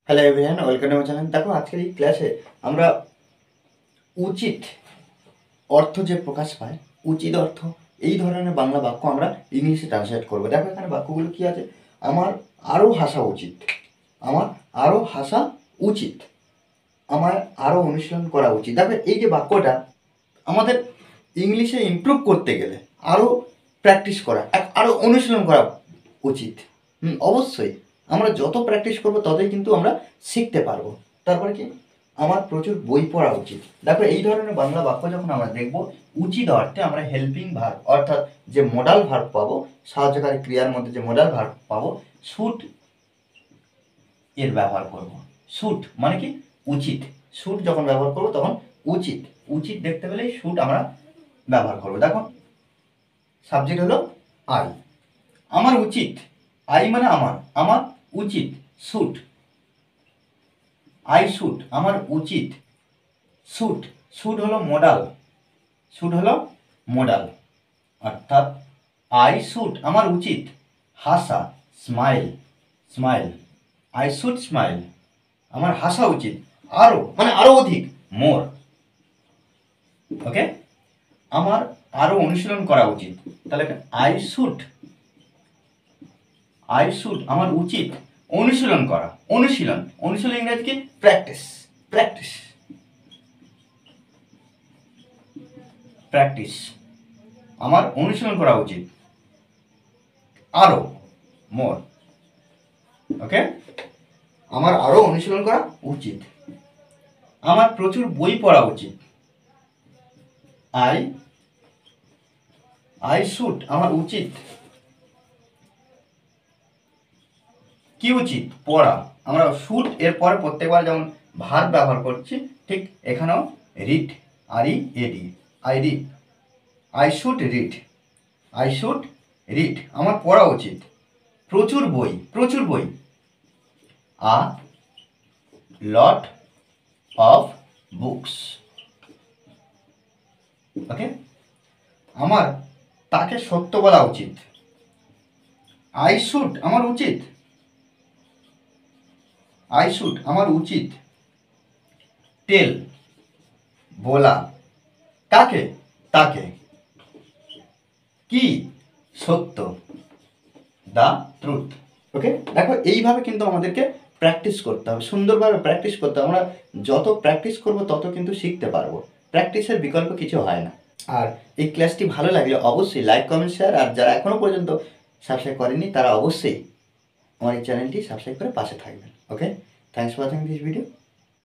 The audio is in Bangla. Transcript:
Hello everyone, welcome to my channel. দেখো আজকের এই ক্লাসে আমরা উচিত অর্থ যে প্রকাশ পায়, উচিত অর্থ এই ধরনের বাংলা বাক্য আমরা ইংলিশে ট্রান্সলেট করবো। দেখো এখানে বাক্যগুলো কী আছে। আমার আরও হাসা উচিত, আমার আরও হাসা উচিত, আমার আরও অনুশীলন করা উচিত। দেখো এই যে বাক্যটা আমাদের ইংলিশে ইমপ্রুভ করতে গেলে আরও প্র্যাকটিস করা, আরও অনুশীলন করা উচিত। অবশ্যই আমরা যত প্র্যাকটিস করবো ততই কিন্তু আমরা শিখতে পারবো। তারপরে কি, আমার প্রচুর বই পড়া উচিত। দেখো এই ধরনের বাংলা বাক্য যখন আমরা দেখব, উচিত অর্থে আমরা হেল্পিং ভার্ব অর্থাৎ যে মোডাল ভার্ব পাবো, সাহায্যকারী ক্রিয়ার মধ্যে যে মোডাল ভার্ব পাবো, শুড এর ব্যবহার করব। শুড মানে কি উচিত, শুড যখন ব্যবহার করবো তখন উচিত, উচিত দেখতে পেলেই শুড আমরা ব্যবহার করবো। দেখো সাবজেক্ট হলো আই, আমার উচিত, আই মানে আমার, আমার উচিত, শুড, আই শুড, আমার উচিত, শুড, শুড হলো মোডাল, শুড হলো মোডাল, অর্থাৎ আই শুড আমার উচিত হাসা, smile, smile, I should smile, আমার হাসা উচিত, আরও মানে আরও অধিক, মোর। ওকে, আমার আরও অনুশীলন করা উচিত, তাহলে আই শুড, আই শুড আমার উচিত অনুশীলন করা, অনুশীলন, অনুশীলন ইংরেজি কি প্র্যাকটিস, প্র্যাকটিস, প্র্যাকটিস, আমার অনুশীলন করা উচিত আরও, মোর। ওকে, আমার আরও অনুশীলন করা উচিত, আমার প্রচুর বই পড়া উচিত, আই শুড আমার উচিত কি উচিত পড়া। আমরা শুড এর পরে প্রত্যেকবার যেমন ভার্ব ব্যবহার করছি, ঠিক এখানেও read, R E A D, I read, I should read, I should read আমার পড়া উচিত প্রচুর বই, প্রচুর বই, আ লট অফ বুকস। ওকে, আমার তাকে সত্য বলা উচিত, আই শুড আমার উচিত, আই শুড আমার উচিত টেল বলা, কাকে, তাকে, কি সত্য, দ্য ট্রুথ। ওকে, দেখো এইভাবে কিন্তু আমাদেরকে প্র্যাকটিস করতে হবে, সুন্দরভাবে প্র্যাকটিস করতে হবে। আমরা যত প্র্যাকটিস করব তত কিন্তু শিখতে পারবো, প্র্যাকটিসের বিকল্প কিছু হয় না। আর এই ক্লাসটি ভালো লাগলে অবশ্যই লাইক, কমেন্ট, শেয়ার, আর যারা এখনও পর্যন্ত সাবস্ক্রাইব করেনি তারা অবশ্যই আমার এই চ্যানেলটি সাবস্ক্রাইব করে পাশে থাকবেন। Okay, thanks for watching this video.